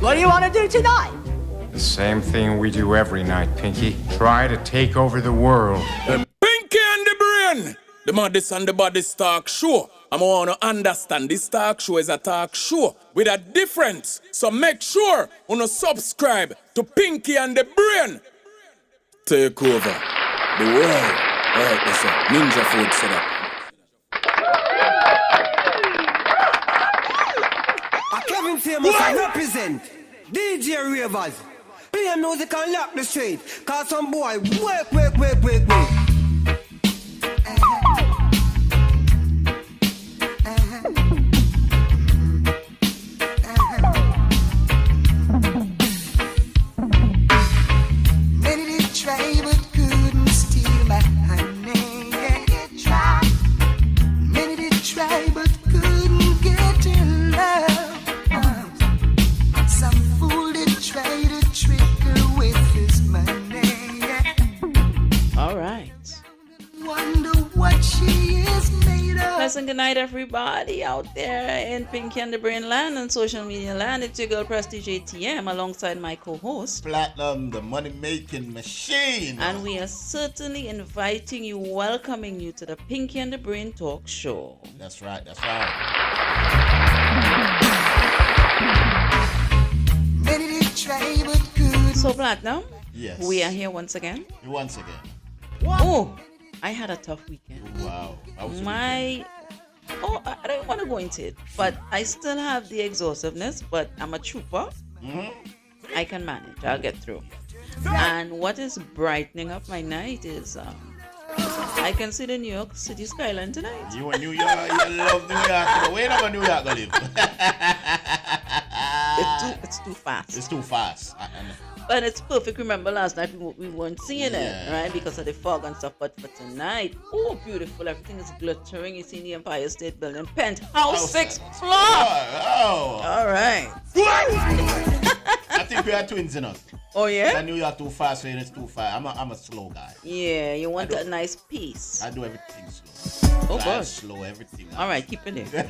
What do you want to do tonight? The same thing we do every night, Pinky. Try to take over the world. The Pinky and the Brain. The Maddest and the Baddest talk show. I want to understand this talk show is a talk show with a difference. So make sure you subscribe to Pinky and the Brain. Take over the world. Alright, that's it. Ninja food set up. Kevin Famous I represent DJ Ravers. Play music and lock the street. Cause some boy work. Many did try but couldn't steal my honey. Yeah, they tried. Many did try but couldn't get in love. Some fool did try to trick her with his money. All right. Wonder what she is made of. Pleasant good night, everybody out there in Pinky and the Brain land and social media land. It's your girl Prestige ATM alongside my co-host Platinum, the money-making machine. And we are certainly inviting you, welcoming you to the Pinky and the Brain talk show. That's right, that's right. So Platinum, yes, we are here once again. Once again. Oh, I had a tough weekend. Wow. I don't want to go into it, but I still have the exhaustiveness, but I'm a trooper. Mm-hmm. I can manage. I'll get through. And what is brightening up my night is I can see the New York City skyline tonight. You in New York, you love New York. Where about New York live? It's too fast. It's too fast. But it's perfect. Remember last night we weren't seeing it, right? Because of the fog and stuff. But for tonight, oh, beautiful. Everything is glittering. You see the Empire State Building. Penthouse 6th floor. Oh. All right. I think we are twins, you know. Oh, yeah? New York too fast, so it's too fast. I'm a slow guy. Yeah, you want a nice piece. I do everything slow. Oh, gosh. Slow, everything. All right, keep it there.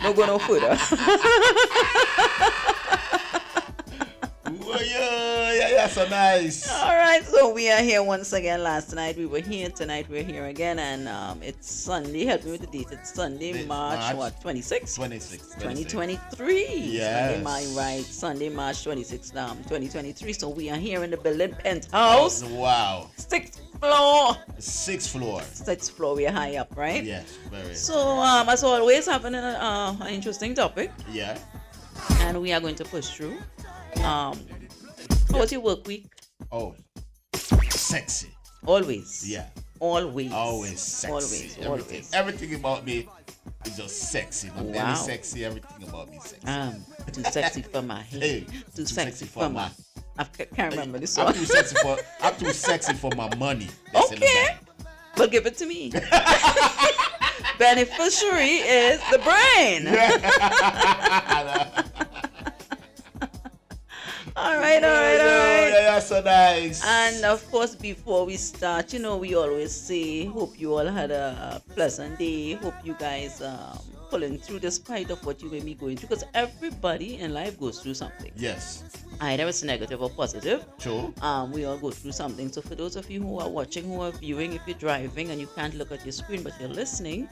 No go no further. Yeah, so nice. All right, so we are here once again. Last night we were here, tonight we're here again, and it's Sunday. Help me with the date. It's Sunday, March what? 26? 2023. Yes. Sunday, March 26, 2023. So we are here in the building, Penthouse. Wow. 6th floor. 6th floor. 6th floor. We're high up, right? Yes, very. So as always, having an interesting topic. Yeah. And we are going to push through. How was your work week? Oh, sexy. Always. Yeah. Always sexy. Always. Everything about me is just sexy. My belly sexy. Everything about me sexy. Too sexy for my head. Hey, too sexy for my. I can't remember this song. I'm too sexy for my money. That's okay. Well, give it to me. Beneficiary is the brain. All right. Yeah, so nice. And of course, before we start, we always say, hope you all had a pleasant day. Hope you guys pulling through despite of what you may be going through, because everybody in life goes through something. Yes. Either it's negative or positive. True. We all go through something. So for those of you who are watching, who are viewing, if you're driving and you can't look at your screen but you're listening,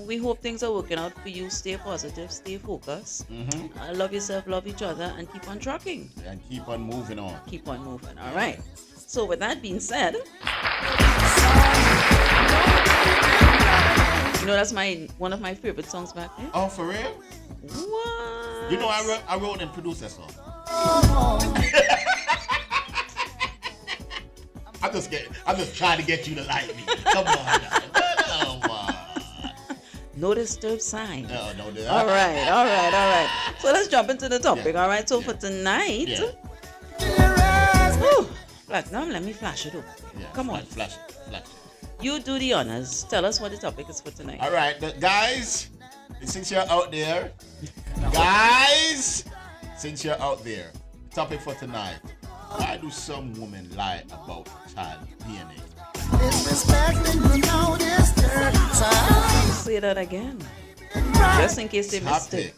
we hope things are working out for you. Stay positive, stay focused. Mm-hmm. Love yourself, love each other, and keep on trucking. And keep on moving on. Keep on moving. All right. So with that being said, that's one of my favorite songs back there. Oh, for real? What? You know, I wrote and produced that song. I'm just trying to get you to like me. Come on now. Come on. No disturb sign. No. All right. So let's jump into the topic. All right. So for tonight, Platinum, let me flash it over. Yeah, Come on. Flash. You do the honors. Tell us what the topic is for tonight. All right, guys, since you're out there, topic for tonight. Why do some women lie about child DNA? Say that again. Just in case they missed it.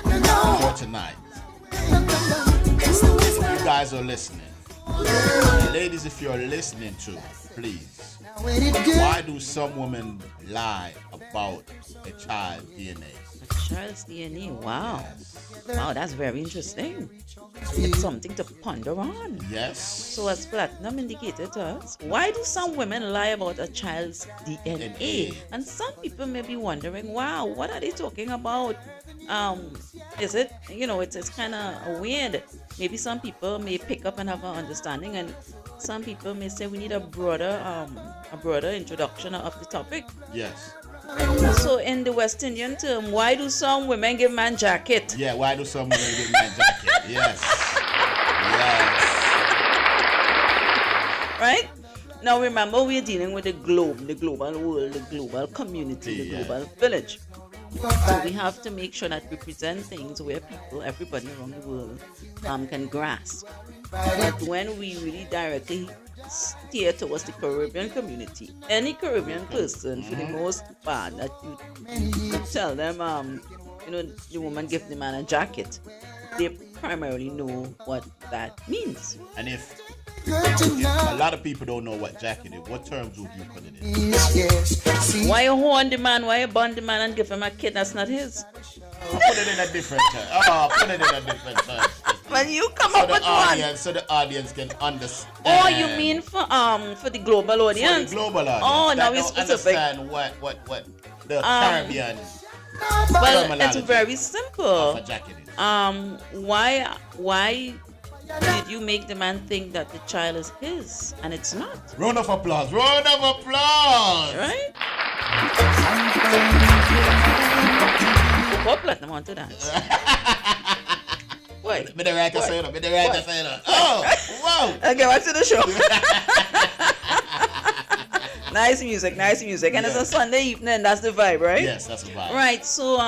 For tonight. You guys are listening. Ladies, if you're listening to, please. Why do some women lie about a child's DNA? A child's DNA. Wow. Wow, that's very interesting. It's something to ponder on. Yes. So as Platinum indicated to us, why do some women lie about a child's DNA? And some people may be wondering, wow, what are they talking about? Is it, it's kind of weird. Maybe some people may pick up and have an understanding, and some people may say we need a broader introduction of the topic. Yes. So in the West Indian term, why do some women give man jacket? Yeah, why do some women give man jacket? Yes. Yes. Right? Now remember, we're dealing with the globe, the global world, the global community, the global village. So we have to make sure that we present things where people, everybody around the world, can grasp. But when we really directly steer towards the Caribbean community, any Caribbean person, for the most part, that you tell them, the woman give the man a jacket, they primarily know what that means. And if a lot of people don't know what jacket is, what terms would you put it in? Why you horn the man? Why you bond the man and give him a kid that's not his? Put it in a different term. Put it in a different term. When you come up with one. So the audience can understand. Oh, you mean for the global audience? For the global audience. Oh, now we it's specific. Understand what the Caribbean. Well, it's very simple. Of a jacket is. Why did you make the man think that the child is his and it's not? Round of applause. Round of applause. Right? What Platinum want to dance? Wait. Be the right to say that. Oh, wow. Okay, back to the show. Nice music. And it's a Sunday evening, that's the vibe, right? Yes, that's the vibe. Right, so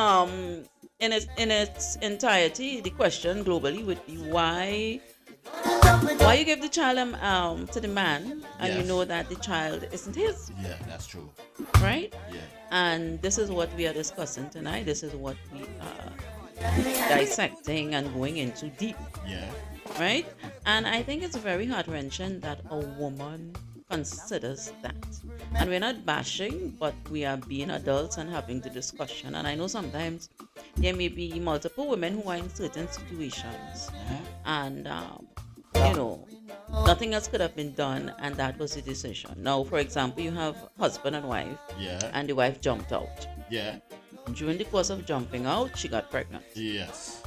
in its entirety, the question globally would be why you give the child to the man and you know that the child isn't his. Yeah, that's true. Right? Yeah. And this is what we are discussing tonight. This is what we are dissecting and going into deep. Yeah. Right? And I think it's very heart-wrenching that a woman considers that. And we're not bashing, but we are being adults and having the discussion. And I know sometimes there may be multiple women who are in certain situations and nothing else could have been done, and that was the decision. Now, for example, you have husband and wife, and the wife jumped out. Yeah. During the course of jumping out, she got pregnant. Yes.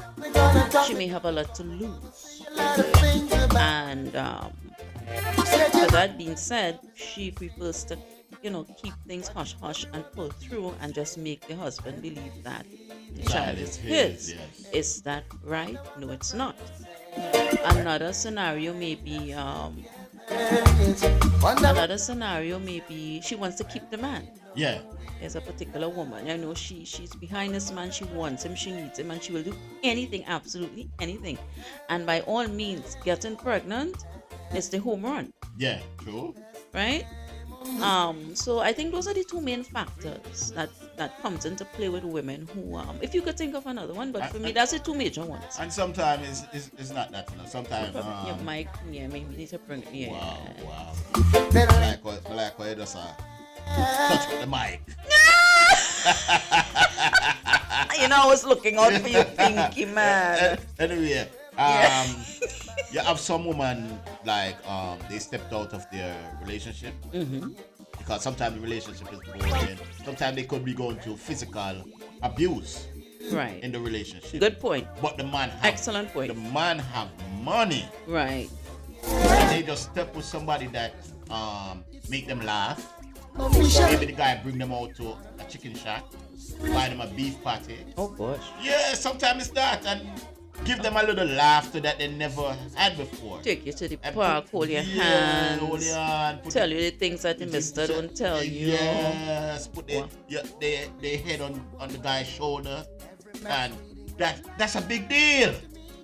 She may have a lot to lose. And with that being said, she prefers to, keep things hush hush and pull through and just make the husband believe that the child is his. Yes. Is that right? No, it's not. Another scenario may be she wants to keep the man. Yeah. There's a particular woman, she's behind this man, she wants him, she needs him, and she will do anything, absolutely anything. And by all means, getting pregnant is the home run. Yeah, true. Right? So I think those are the two main factors that comes into play with women who if you could think of another one, but for me that's the two major ones. And sometimes it's not that, sometimes your mic, maybe you need to bring it here. Wow. I like what you just touch with the mic. I was looking out for you, Pinky man. Anyway, you have some women like they stepped out of their relationship because sometimes the relationship is broken. Sometimes they could be going through physical abuse in the relationship. Good point. But the man excellent point. The man have money. Right. And they just step with somebody that make them laugh. Maybe the guy bring them out to a chicken shack, buy them a beef patty. Oh gosh. Yeah, sometimes it's that, and give them a little laughter that they never had before. Take you to the park, hold your hand, tell you the things that the mister don't tell you. Yes, put their head on the guy's shoulder, and that's a big deal.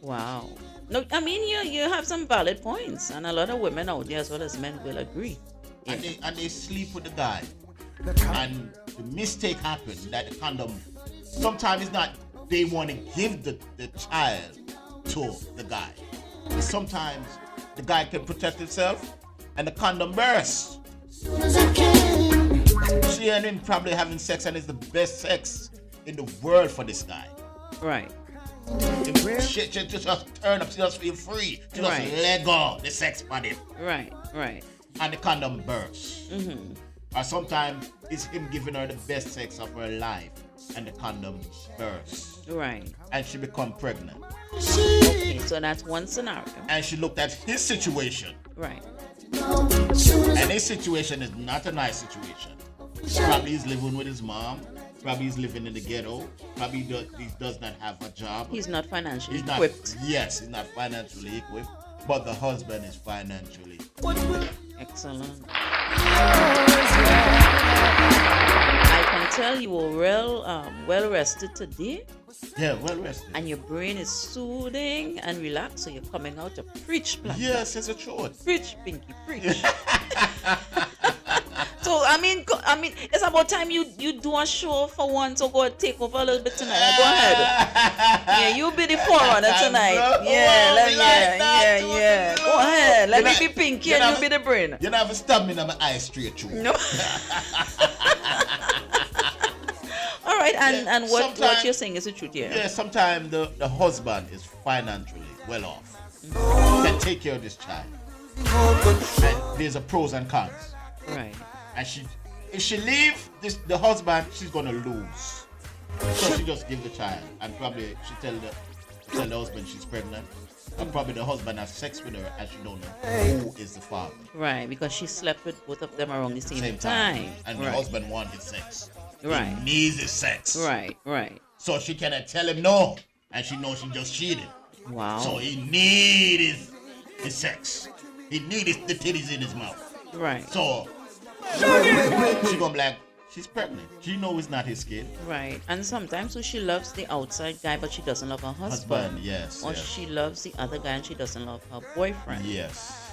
Wow. No, I mean you have some valid points, and a lot of women out there as well as men will agree. Yeah. And they sleep with the guy, and the mistake happened that the condom sometimes it's not they want to give the child to the guy. Sometimes the guy can protect himself and the condom bursts. She and him probably having sex and it's the best sex in the world for this guy. Right. She just turn up, she just feel free. She just Right. let go the sex body. Right. And the condom bursts. Or sometimes it's him giving her the best sex of her life and the condom bursts. Right. And she become pregnant. Okay, so that's one scenario. And she looked at his situation. Right. And his situation is not a nice situation. Probably he's living with his mom. Probably he's living in the ghetto. Probably he does not have a job. He's not financially He's not, equipped. yes, he's not financially equipped. But the husband is financially. Excellent. I can tell you were well rested today, Yeah, well rested. and your brain is soothing and relaxed, so you're coming out to preach, Black. Yes, it's a truth. Preach, Pinky, preach. So I mean, it's about time you do a show for once. So go and take over a little bit tonight. Go ahead. Yeah, you be the forerunner tonight. Yeah, yeah. Go ahead. Let me be Pinky and you be the brain. You never stab me in my eye straight through. No. All right, and what you're saying is the truth here. Yeah, sometimes the husband is financially well off. Can take care of this child. And there's a pros and cons. Right. And if she leave the husband, she's gonna lose. So she just give the child, and probably she tell the husband she's pregnant, and probably the husband has sex with her, and she don't know who is the father. Right, because she slept with both of them around the same time. And right. the husband wants his sex. Right. He needs his sex. Right. So she cannot tell him no, and she knows she just cheated. Wow. So he needs his sex. He needs the titties in his mouth. Right. So she gonna be like, she's pregnant. She knows it's not his kid. Right. And sometimes so she loves the outside guy, but she doesn't love her husband. Yes. Or yes. she loves the other guy and she doesn't love her boyfriend. Yes.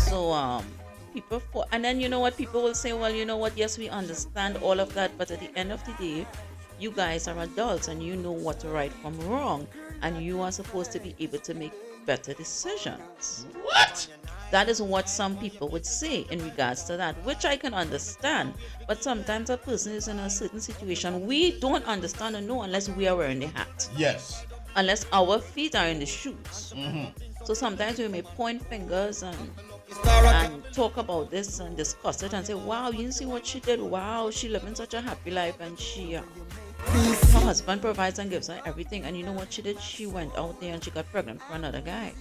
So and then you know what, people will say, well, you know what, yes, we understand all of that, but at the end of the day, you guys are adults and you know what to right from wrong, and you are supposed to be able to make better decisions. What? That is what some people would say in regards to that, which I can understand. But sometimes a person is in a certain situation we don't understand or know unless we are wearing the hat. Yes. Unless our feet are in the shoes. So sometimes we may point fingers and talk about this and discuss it and say, wow, you see what she did? Wow, she living such a happy life, and her husband provides and gives her everything. And you know what she did? She went out there and she got pregnant for another guy.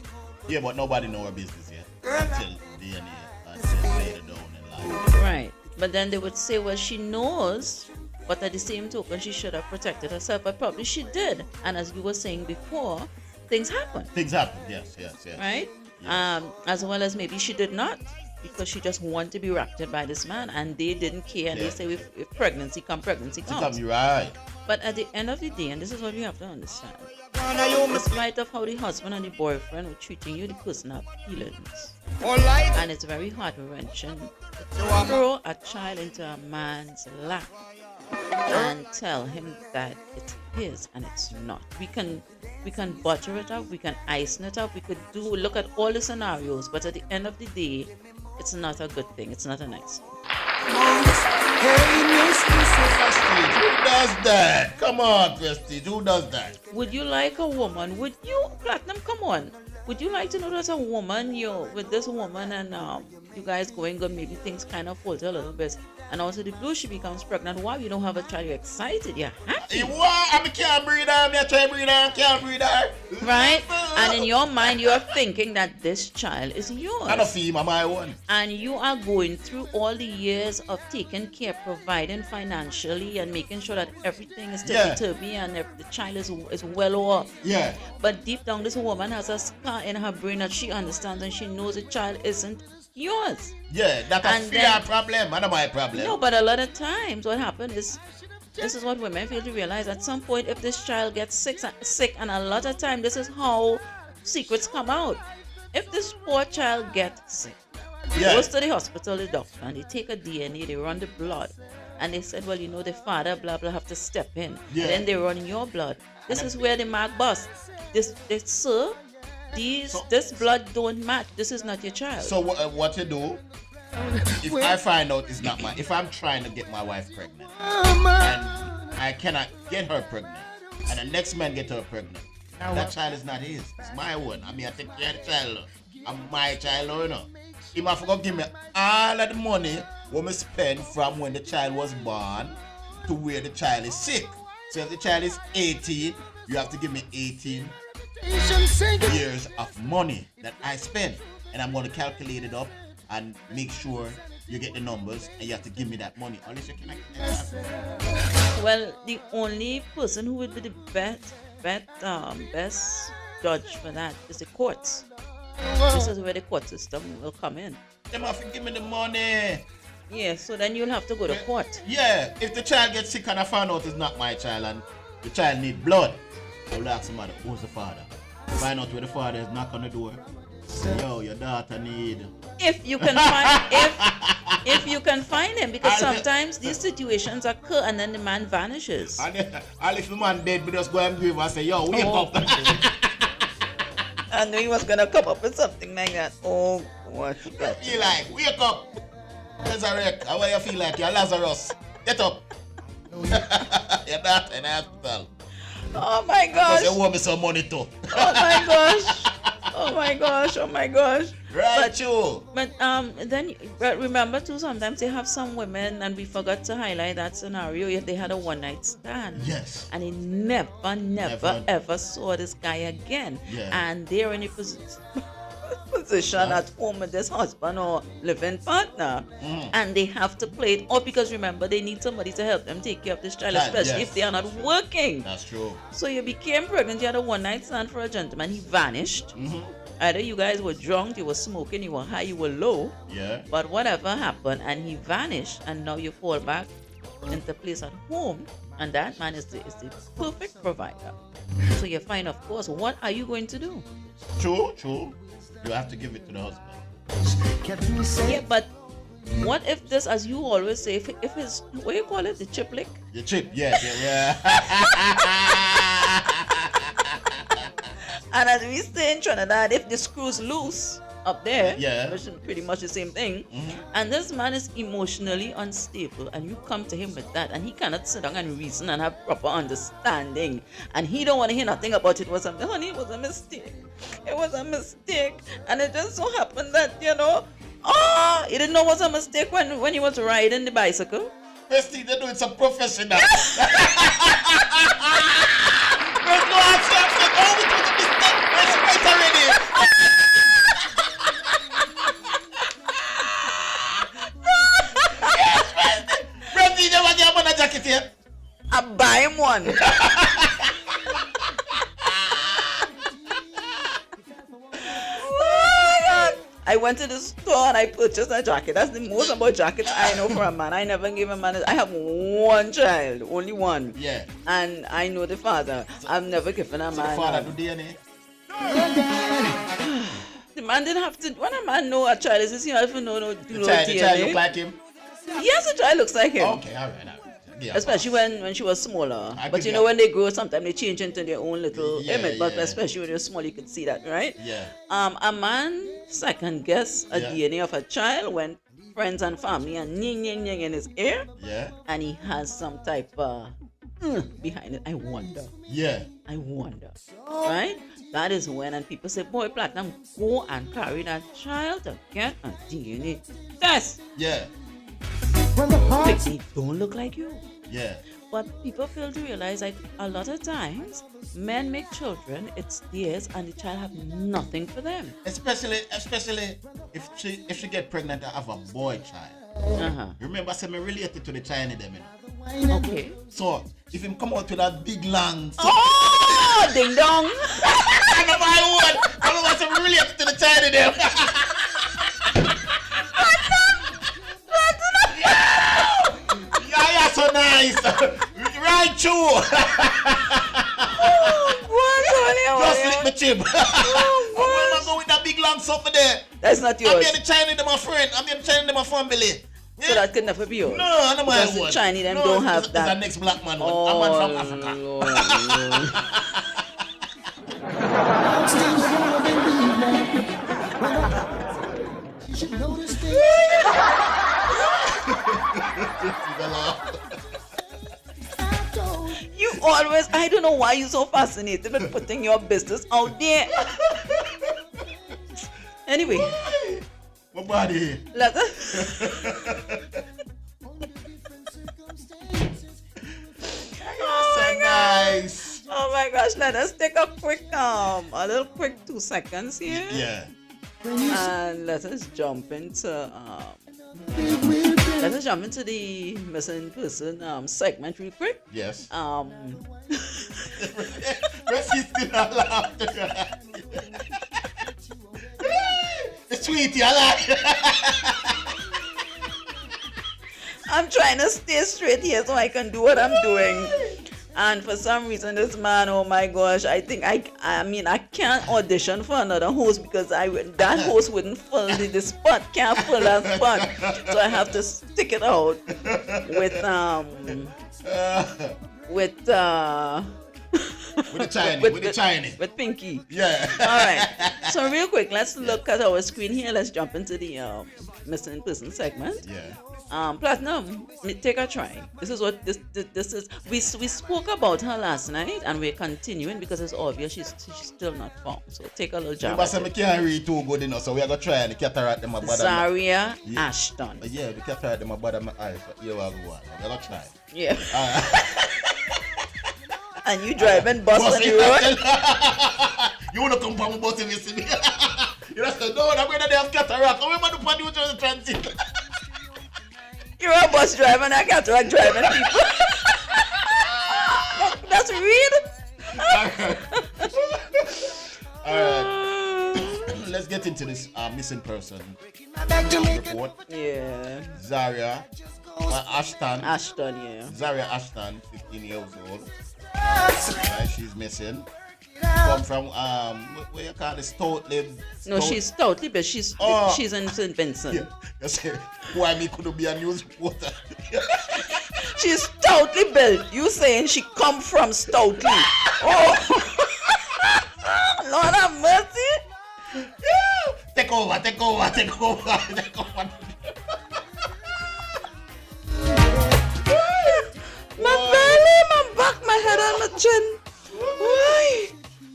Yeah, but nobody know her business yet until later down in life. Right. But then they would say, well, she knows, but at the same token, she should have protected herself. But probably she did. And as you were saying before, things happen. Things happen, yes. Right? Yes. As well as maybe she did not, because she just wanted to be raptured by this man, and they didn't care. And they say, if pregnancy comes. You're right. But at the end of the day, and this is what we have to understand, despite of how the husband and the boyfriend were treating you, the person have feelings. And it's very heart-wrenching to throw a child into a man's lap and tell him that it's his and it's not. We can butter it up, we can ice it up, we could look at all the scenarios, but at the end of the day, it's not a good thing. It's not a nice thing. Prestige, who does that? Come on, Prestige, who does that? Would you like a woman? Would you, Platinum, come on. Would you like to know that a woman, you're with this woman and you guys going good, maybe things kind of falter a little bit, and also the blue, she becomes pregnant. Wow, you don't have a child, you're excited, you're happy. What? I can't breathe her. I'm trying to breathe her. Can't breathe her. Right? And in your mind, you are thinking that this child is yours. I don't feel my one. And you are going through all the years of taking care, providing financially, and making sure that everything is tippy-turvy and the child is well off. Yeah. But deep down, this woman has a scar in her brain that she understands, and she knows the child isn't yours. Yeah, that's a fear problem, not my problem. No, but a lot of times what happens is, this is what women fail to realize. At some point, if this child gets sick, and a lot of time, this is how secrets come out. If this poor child gets sick, goes to the hospital, the doctor, and they take a DNA, they run the blood, and they said, well, you know, the father, blah, blah, have to step in. Yeah. Then they run your blood. This is where the mark busts. This sir, this blood don't match. This is not your child. So what you do? If I find out it's not if I'm trying to get my wife pregnant and I cannot get her pregnant, and the next man get her pregnant, that child is not his. It's my one. I mean, I take care of the child. I'm my child, you know. He might forgot give me all of the money when we spend from when the child was born to where the child is sick. So if the child is 18, you have to give me 18 years of money that I spend, and I'm going to calculate it up and make sure you get the numbers, and you have to give me that money. Unless you cannot get that. Well, the only person who would be the best judge for that is the courts. This is where the court system will come in. They have to give me the money. Yeah, so then you'll have to go to court. Yeah, if the child gets sick and I find out it's not my child and the child need blood, I will ask the mother, who's the father? Find out where the father is, knock on the door. Say, yo, your daughter need. If you can find if you can find him, because sometimes these situations occur and then the man vanishes. And if the man dead, we just go and give and say, yo, wake up. I knew he was gonna come up with something like that. Oh, what? You like, wake up. Resurrect. How do you feel like you're Lazarus? Get up. Your daughter in the hospital. Oh my gosh. Because you owe me some money too. Oh my gosh. Oh my gosh. Oh my gosh. Right, you. But remember too, sometimes they have some women, and we forgot to highlight that scenario, if they had a one-night stand. Yes. And he never ever saw this guy again. Yeah. And they're in a position at home with this husband or living partner. And they have to play it out, because remember, they need somebody to help them take care of this child, especially if they are not working. That's true. So you became pregnant, you had a one-night stand for a gentleman, he vanished. Either you guys were drunk, you were smoking, you were high, you were low. Yeah. But whatever happened, and he vanished, and now you fall back into place at home, and that man is the perfect provider. So you find, of course, what are you going to do? True. You have to give it to the husband. Yeah, but what if this, as you always say, if it's, what do you call it, the chip lick? The chip, yeah. And as we say in Trinidad, if the screw's loose up there, which is pretty much the same thing, and this man is emotionally unstable, and you come to him with that, and he cannot sit down and reason and have proper understanding, and he don't want to hear nothing about it, honey, it was a mistake. It was a mistake, and it just so happened that, he didn't know it was a mistake when he was riding the bicycle. First thing they do, it's a professional. There's no answer. Oh, it was a mistake. It's right already. Yes, President, you never get a jacket here. I buy him one. I went to the store and I purchased a jacket. That's the most about jackets I know for a man. I never gave a man. I have one child, only one. Yeah. And I know the father. I've never given a man. The father do DNA. The man didn't have to. When a man know a child is his, he have to know the child look like him. Yes, the child looks like him. Okay, all right. Yeah, especially when she was smaller. But you know, when they grow, sometimes they change into their own little image. But especially when you're small, you can see that, right? Yeah. A man second guess a DNA of a child when friends and family and ning in his ear. Yeah. And he has some type behind it. I wonder. Yeah. I wonder. Right? That is when, and people say, boy, Platinum, go and carry that child to get a DNA test. Yeah. They don't look like you. Yeah. But people fail to realize, like, a lot of times men make children, it's theirs, and the child have nothing for them. Especially if she get pregnant and have a boy child. Remember, I said me related to the Chinese them, Okay. So if him come out with that big long ding dong. I want to relate to the Chinese them. Yeah, so nice. Right, true. Just lick my chip. I'm gonna go with that big long something there. That's not yours. I'm here the Chinese, they're my friend. I'm here the Chinese, they're my family. So that could never be yours. No, I know my one. one. The Chinese them don't have that. It's the next black man one. I'm man from Africa. Lord. always, I don't know why you're so fascinated with putting your business out there. Anyway. My body. Let us. So nice. Oh my gosh, let us take a little quick 2 seconds here. Yeah. And let us jump into the missing person segment real quick. Yes. Resisting our laughter. Sweetie, I like. I'm trying to stay straight here so I can do what I'm doing. And for some reason, this man, oh my gosh, I think I can't audition for another host because that host wouldn't fill the spot, can't fill that spot. So I have to stick it out with with Pinky. Yeah. All right. So real quick, let's look at our screen here. Let's jump into the missing person segment. Yeah. Platinum, take a try. This is what this is. We spoke about her last night, and we're continuing because it's obvious she's still not found. So take a little jab. But I can't read too good enough, so we are gonna try and the cataract them about Zaria Ashton. Yeah, the cataract them about my eyes. Here we go. We're gonna try. Yeah. And you driving bus on the road? You wanna come from a bus and you see me? You just say, no, I'm gonna have cataract. Come on, do you the transit? You're a bus driver and I got to driving people. That's real. Alright. Let's get into this missing person report. Yeah. Zaria Ashton. Ashton, yeah. Zaria Ashton, 15 years old. Right, she's missing. Come from what you call it, Stoutly? No, she's Stoutly, but she's in St. Vincent. Yeah. You say, why me couldn't be a news reporter? She's stoutly built. You saying she come from Stoutly? Oh, Lord have mercy. Yeah. Take over. My belly, my back, my head, and my chin. Why?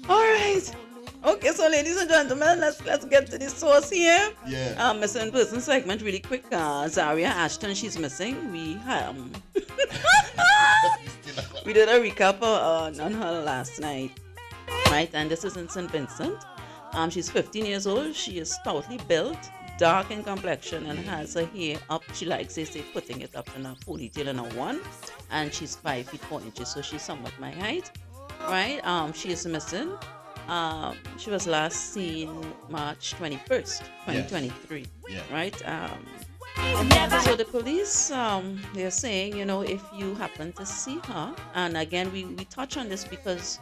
All right. Okay, so ladies and gentlemen, let's get to the source here. Yeah. Missing person segment, really quick. Zaria Ashton, she's missing. We we did a recap on her last night, right? And this is in St. Vincent. She's 15 years old. She is stoutly built, dark in complexion, and has her hair up. She likes, they say, putting it up in a ponytail and a one. And she's 5 feet 4 inches, so she's somewhat my height, right? She is missing. She was last seen March 21st, 2023, yeah. Right? So the police, they're saying, if you happen to see her, and again, we touch on this because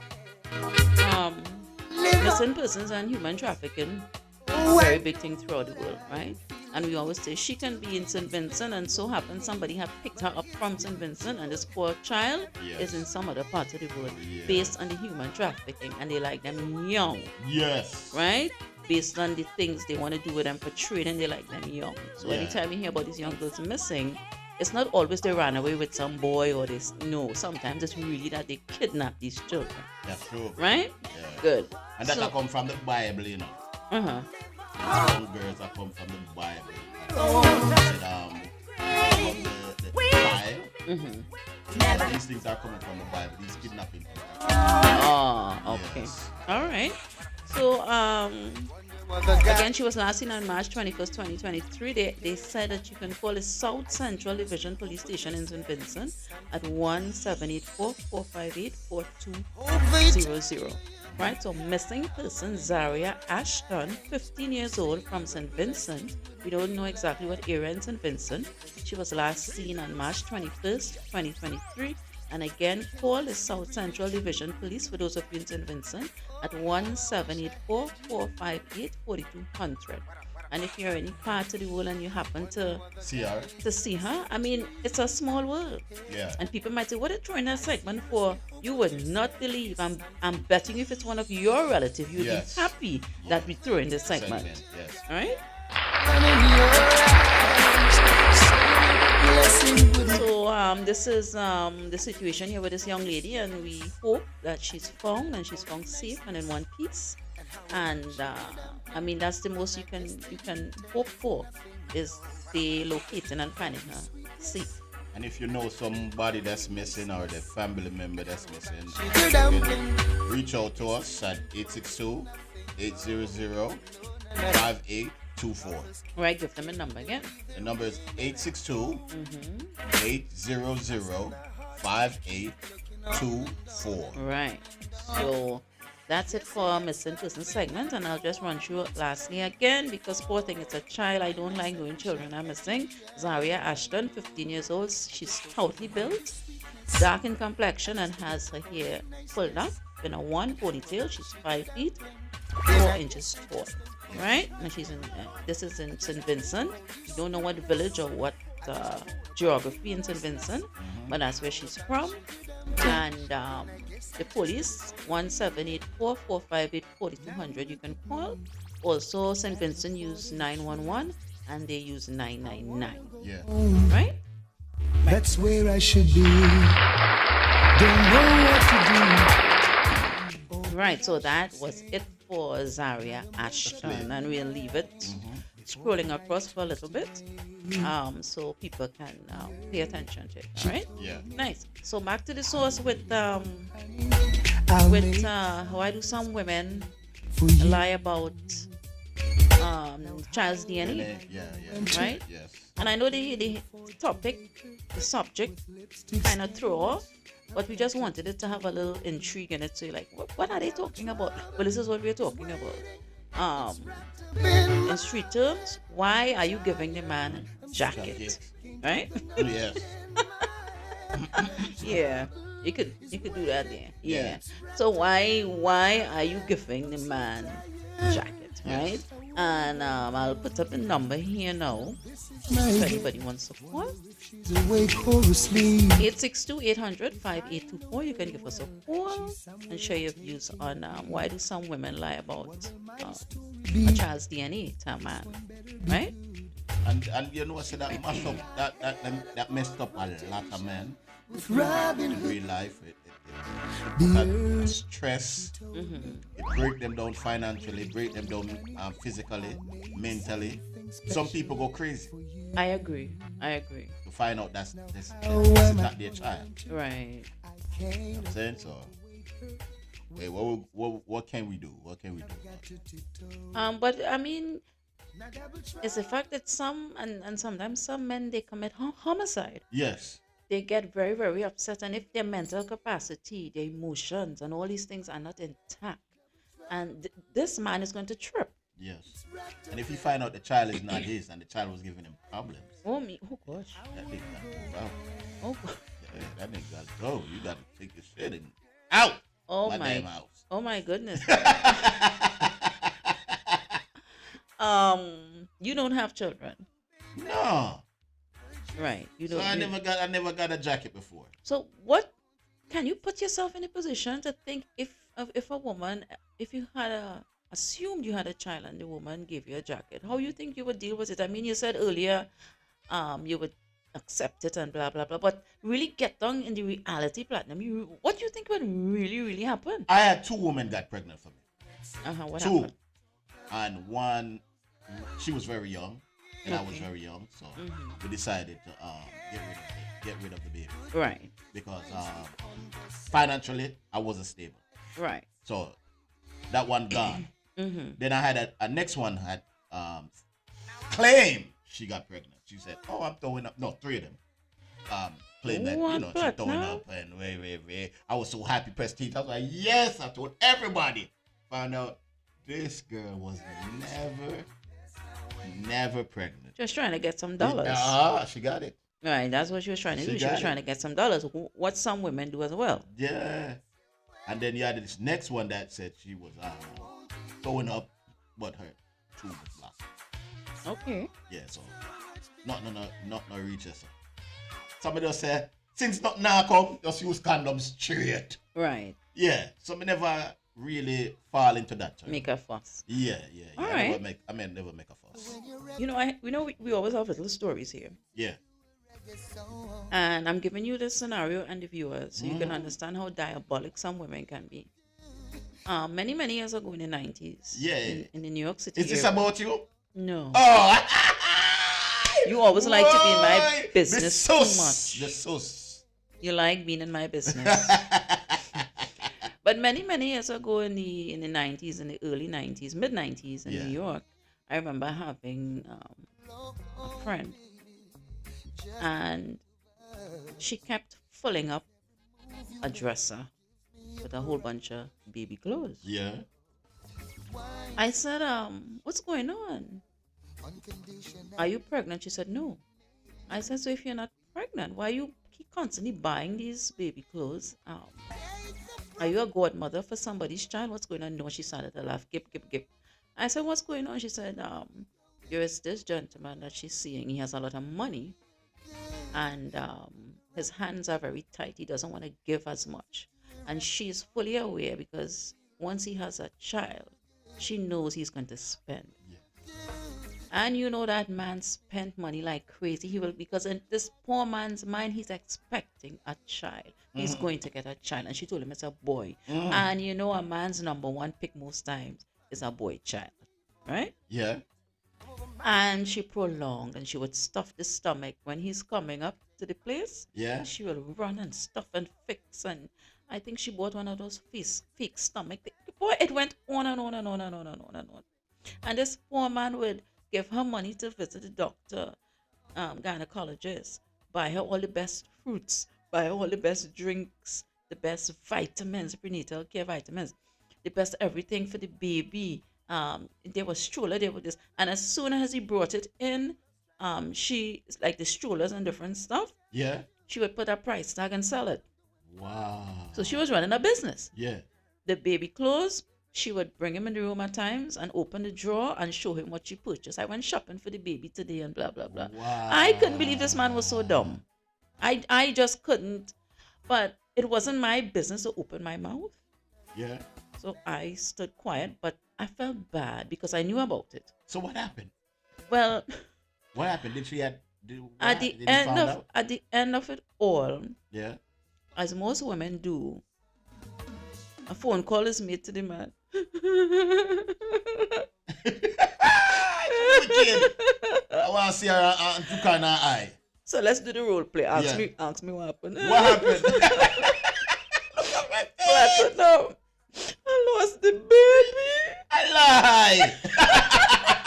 missing persons and human trafficking is a very big thing throughout the world, right? And we always say she can be in St. Vincent, and so happens somebody have picked her up from St. Vincent, and this poor child is in some other part of the world based on the human trafficking, and they like them young. Yes. Right? Based on the things they want to do with them for trading, they like them young. So anytime you hear about these young girls missing, it's not always they ran away with some boy or this. No, sometimes it's really that they kidnap these children. That's true. Right? Yeah. Good. And that come from the Bible, Uh-huh. Some girls that come from the Bible. From the Bible. Mm-hmm. These things are coming from the Bible. These kidnapping. Oh, okay. Yes. All right. So, again, she was last seen on March 21st, 2023. They said that you can call the South Central Division Police Station in St. Vincent at 1-784-458-4200. Right, so missing person Zaria Ashton, 15 years old, from St. Vincent. We don't know exactly what area in St. Vincent. She was last seen on March 21st, 2023. And again, call the South Central Division Police for those of you in St. Vincent at 1-784-458-4200. And if you're in any part of the world and you happen to see her, I mean, it's a small world. Yeah. And people might say, what are you throwing that segment for? You would not believe. I'm betting if it's one of your relatives, you'd be happy that we threw in this segment. Yes. All right? So this is the situation here with this young lady, and we hope that she's found safe and in one piece. And I mean, that's the most you can hope for, is they locating and finding her safe. And if you know somebody that's missing or the family member that's missing, you can reach out to us at 862-800-5824. All right, give them a number again. The number is 862-800-5824. Right. So that's it for our missing person segment, and I'll just run through it lastly again, because poor thing, it's a child. I don't like knowing children are missing. Zaria Ashton, 15 years old. She's stoutly built, dark in complexion, and has her hair pulled up in a one ponytail. She's 5 feet 4 inches tall. Right? And she's in. This is in St. Vincent. You don't know what village or what geography in St. Vincent, but that's where she's from. And the police, 1-784-458-4200, you can call. Also, St. Vincent use 911 and they use 999. Yeah. Right? That's where I should be. Don't know what to do. Right, so that was it for Zaria Ashton, and we'll leave it scrolling across for a little bit, so people can pay attention to it. All right? Yeah. Nice. So back to the source with why do some women lie about child's DNA? Yeah. Right? Yes. And I know the subject kind of throw off, but we just wanted it to have a little intrigue in it. So you're like, what are they talking about? Well, this is what we're talking about. In street terms, why are you giving the man a jacket? Right? Yes. Yeah. You could do that there. Yeah. So why are you giving the man a jacket? Right? And I'll put up the number here now. If anybody wants to call, 862-800-5824. You can give us a call and share your views on why do some women lie about a child's DNA to a man, right? And you know, so that mashed up, that messed up a lot of men in real life. That stress, it break them down financially, break them down physically, mentally. Some people go crazy. I agree. To find out this is not their child. Right. You know what I'm saying? So, wait, what can we do? What can we do? But I mean, it's the fact that some and sometimes some men, they commit homicide. Yes. They get very, very upset, and if their mental capacity, their emotions, and all these things are not intact, and this man is going to trip. Yes. And if you find out the child is not his and the child was giving him problems, Oh gosh. that nigga got to go out. Oh, Yeah, that nigga got to go. You got to take your shit and out. oh my damn house. Oh my goodness. You don't have children, No. right? You don't. So I never got a jacket before. So what? Can you put yourself in a position to think if a woman, if you had assumed you had a child and the woman gave you a jacket, how you think you would deal with it? I mean, you said earlier, you would accept it and blah blah blah, but really get down in the reality, Platinum. What do you think would really happen? I had 2 women got pregnant for me. What 2. happened? And one, she was very young, and I was very young, so we decided to get rid of the baby Right, because financially I wasn't stable. right. So that one gone. Then I had a next one had claimed she got pregnant. She said, "Oh, I'm throwing up." No, 3 of them. Claimed that she throwing up and way. I was so happy, prestige. I was like, yes. I told everybody. Found out this girl was never pregnant. Just trying to get some dollars. She got it. Right, that's what she was trying to do. She got was it. trying to get some dollars. What some women do as well. Yeah. And then you had this next one that said she was throwing up, but her tube was blocked. Okay. Yeah, so not no reaches. Somebody else said, since not now come, just use condoms straight. Right. Yeah, so me never really fall into that. Make a fuss. Yeah. All I right. never make a fuss. We always have little stories here. Yeah. And I'm giving you this scenario and the viewers so you can understand how diabolic some women can be. Many years ago in the 90s, Yeah. in the New York City Is this area. about you? No. Oh, You always like to be in my Boy, business the too sus, much. The sus. You like being in my business. But many years ago in the 90s, in the early 90s, mid 90s in Yeah. New York, I remember having a friend, and she kept filling up a dresser with a whole bunch of baby clothes. Yeah. I said, what's going on? Are you pregnant? She said, no. I said, so if you're not pregnant, why you keep constantly buying these baby clothes? Are you a godmother for somebody's child? What's going on? No, she started to laugh. Gip. I said, what's going on? She said, there is this gentleman that she's seeing. He has a lot of money, and his hands are very tight. He doesn't want to give as much. And she's fully aware because once he has a child, she knows he's going to spend. And you know that man spent money like crazy. He will, because in this poor man's mind, he's expecting a child. He's going to get a child. And she told him it's a boy. And you know, a man's number one pick most times is a boy child, right? Yeah. And she prolonged, and she would stuff the stomach when he's coming up to the place. Yeah. She will run and stuff and fix. And I think she bought one of those fake stomach. Boy, it went on and on and on and on and on and on. And this poor man would give her money to visit the doctor, gynecologist, buy her all the best fruits, buy her all the best drinks, the best vitamins, prenatal care vitamins, the best everything for the baby. There was stroller, there was this. And as soon as he brought it in, she, like the strollers and different stuff, Yeah. she would put a price tag and sell it. Wow. So she was running a business. Yeah. The baby clothes, she would bring him in the room at times and open the drawer and show him what she purchased. I went shopping for the baby today and blah, blah, blah. Wow. I couldn't believe this man was so dumb. I just couldn't. But it wasn't my business to open my mouth. Yeah. So I stood quiet, but I felt bad because I knew about it. So what happened? Well, What happened? Did she had? at the end of it all, Yeah. as most women do, a phone call is made to the man. Wicked. I want to see her and took her in her eye. So let's do the role play. Ask Yeah. me what happened. What happened? What happened now? I lost the baby. I lie.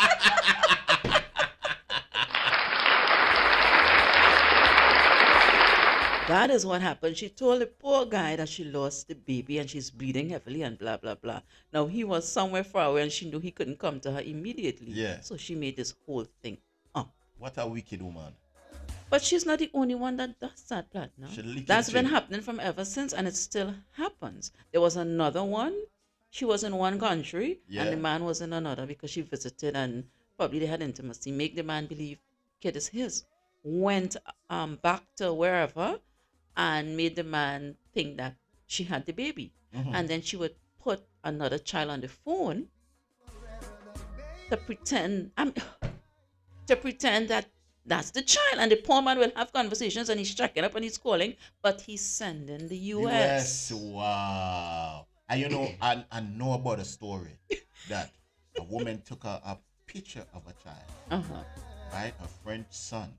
That is what happened. She told the poor guy that she lost the baby and she's bleeding heavily and blah, blah, blah. Now, he was somewhere far away and she knew he couldn't come to her immediately. Yeah. So she made this whole thing up. What a wicked woman. But she's not the only one that does that, Platinum. She licked That's it been too. happening from ever since, and it still happens. There was another one. She was in one country, Yeah. and the man was in another because she visited, and probably they had intimacy. Make the man believe kid is his. Went back to wherever, and made the man think that she had the baby. And then she would put another child on the phone to pretend that that's the child, and the poor man will have conversations and he's checking up and he's calling, but he's sending the US. Wow. And you know, I know about a story that a woman took a picture of a child, right? A French son.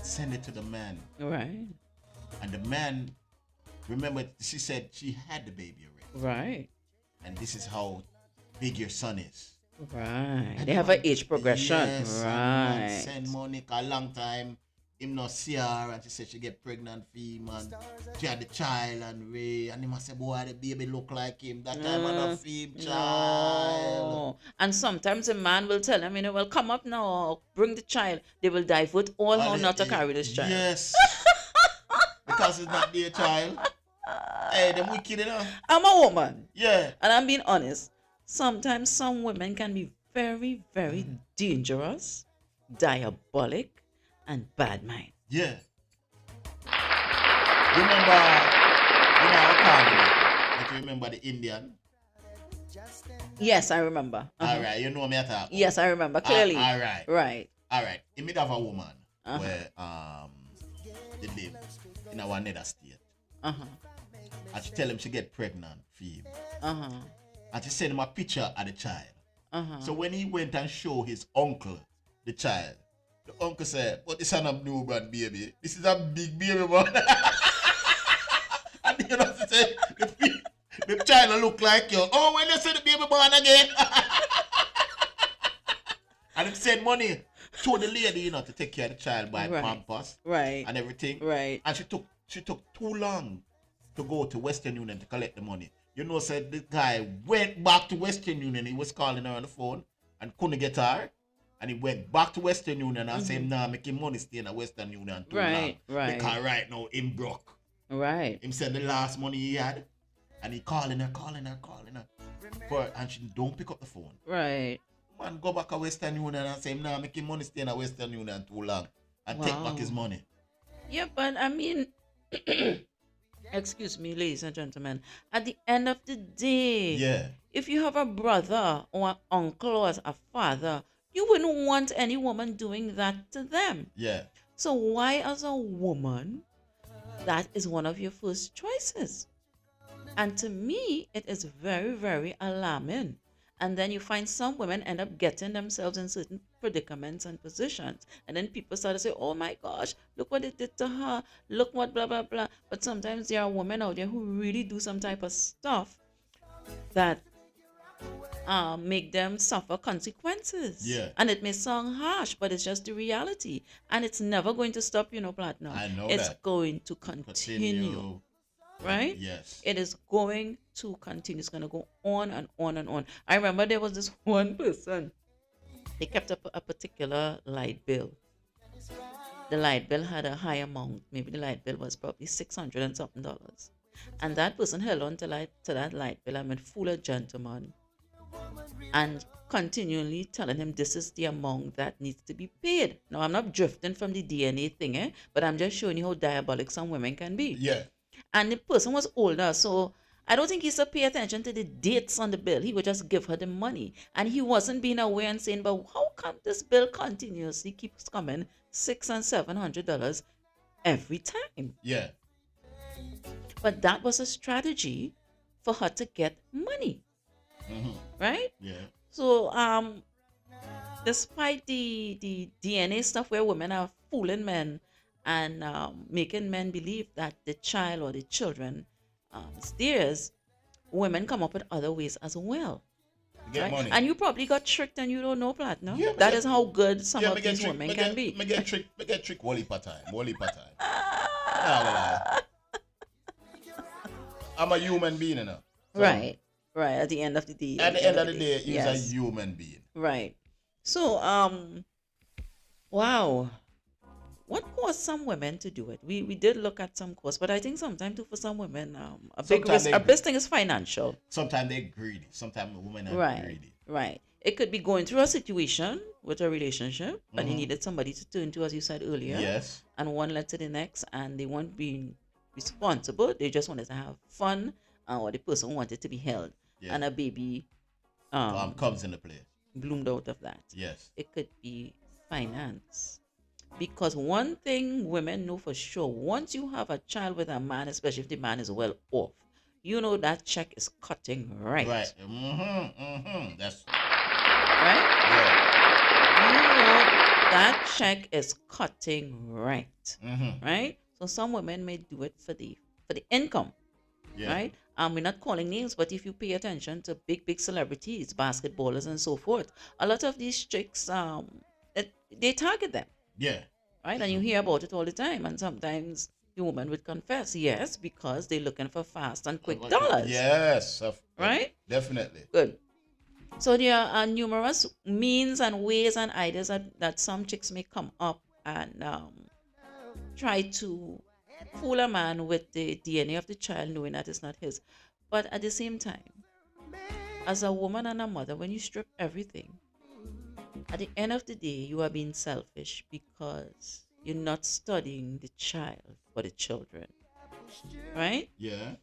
Send it to the man. Right. And the man, remember, she said she had the baby already. Right. And this is how big your son is. Right. And They the have man- an age progression. Yes, and the man Right. send money a long time. Him not see her, and she said she get pregnant for him, and she had the child, and he must say, boy, the baby look like him. That time I not for him, child. No. And sometimes a man will tell him, well, come up now, bring the child. They will divert all how not to carry this child. Yes. Because it's not their child. Hey, them wicked, you know? I'm a woman. Yeah. And I'm being honest. Sometimes some women can be very, very dangerous, diabolic, and bad mind. Yeah. Remember, our parliament? If you remember the Indian? Yes, I remember. All right, you know me at all. Yes, I remember clearly. All right. Right. All right. In mid of a woman Uh-huh. where they live in our nether state. Uh-huh. And she tell him she get pregnant for him. Uh-huh. And she send him a picture of the child. Uh-huh. So when he went and showed his uncle the child, the uncle said, "But this is a newborn baby. This is a big baby, man." And you know, she said, the child look like you. Oh, when you see the baby born again. And he sent money to the lady, you know, to take care of the child by pampers and everything. Right. And she took too long to go to Western Union to collect the money. You know, said the guy went back to Western Union. He was calling her on the phone and couldn't get her. And he went back to Western Union and said, "Nah, making money stay in Western Union too long. Right. Because right now, him broke." Right. Him said the last money he had. And he calling her. And she don't pick up the phone. Right. Man, go back to Western Union and say, "Nah, making money stay in Western Union too long." And take back his money. Yeah, but I mean, excuse me, ladies and gentlemen, at the end of the day, if you have a brother or an uncle or a father, you wouldn't want any woman doing that to them. Yeah. So why, as a woman, that is one of your first choices? And to me, it is very, very alarming. And then you find some women end up getting themselves in certain predicaments and positions. And then people start to say, "Oh my gosh, look what it did to her. Look what blah, blah, blah." But sometimes there are women out there who really do some type of stuff that make them suffer consequences. Yeah. And it may sound harsh, but it's just the reality. And it's never going to stop, Platinum. I know it's that. going to continue. Right? Yes. It is going to continue. It's going to go on and on and on. I remember there was this one person. They kept up a particular light bill. The light bill had a high amount. Maybe the light bill was probably $600 and something. And that person held on to that light bill. I'm a full gentleman. And continually telling him this is the amount that needs to be paid. Now, I'm not drifting from the DNA thing, but I'm just showing you how diabolic some women can be. Yeah. And the person was older, so I don't think he used to pay attention to the dates on the bill. He would just give her the money. And he wasn't being aware and saying, "But how come this bill continuously keeps coming $600 and $700 every time?" Yeah. But that was a strategy for her to get money. Right? Yeah. So, despite the DNA stuff where women are fooling men and making men believe that the child or the children is theirs, women come up with other ways as well. Get money. And you probably got tricked and you don't know, Platinum. Yeah, That is how good some of these women can be. Me get trick wally per time. I'm a human being, you know. So Right. At the end of the day. at the end of the day, he's yes. a human being. Right. So, wow. What caused some women to do it? We did look at some cause, but I think sometimes too for some women, a big thing is financial. Sometimes they're greedy. Sometimes the women are greedy. Right. It could be going through a situation with a relationship, and you needed somebody to turn to, as you said earlier. Yes. And one led to the next, and they weren't being responsible. They just wanted to have fun, or the person wanted to be held, and a baby comes into play. Bloomed out of that. Yes. It could be finance. Because one thing women know for sure, once you have a child with a man, especially if the man is well off, you know that check is cutting right. Right. That's right. Yeah. You know that check is cutting right. Right. So some women may do it for the income. Yeah. Right. We're not calling names, but if you pay attention to big celebrities, basketballers, and so forth, a lot of these chicks, they target them. Yeah. Right? And you hear about it all the time. And sometimes the woman would confess, yes, because they're looking for fast and quick dollars. Yes. Right? Definitely. Good. So there are numerous means and ways and ideas that some chicks may come up and try to fool a man with the DNA of the child, knowing that it's not his. But at the same time, as a woman and a mother, when you strip everything, at the end of the day, you are being selfish because you're not studying the child for the children. Right? Yeah.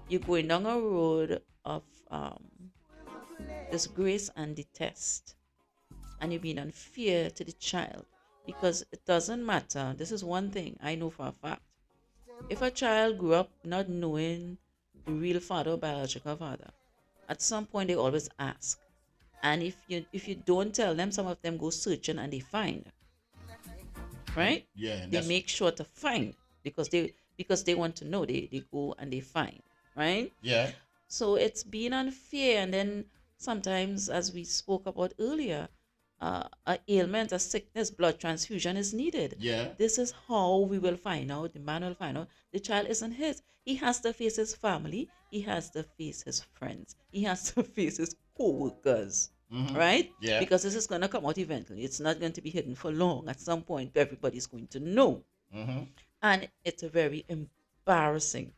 You're going down a road of disgrace and detest. And you're being unfair to the child. because it doesn't matter. This is one thing I know for a fact. If a child grew up not knowing the real father or biological father, at some point they always ask. And if you don't tell them, some of them go searching and they find. Right? Yeah, and They that's make sure to find because they want to know. They go and they find. Right? yeah, So it's being unfair. And then sometimes, as we spoke about earlier, a ailment, a sickness, blood transfusion is needed. yeah. This is how we will find out, the man will find out the child isn't his. He has to face his family, he has to face his friends, he has to face his co-workers, right? Yeah. Because this is going to come out eventually. It's not going to be hidden for long. At some point, everybody's going to know. And it's very embarrassing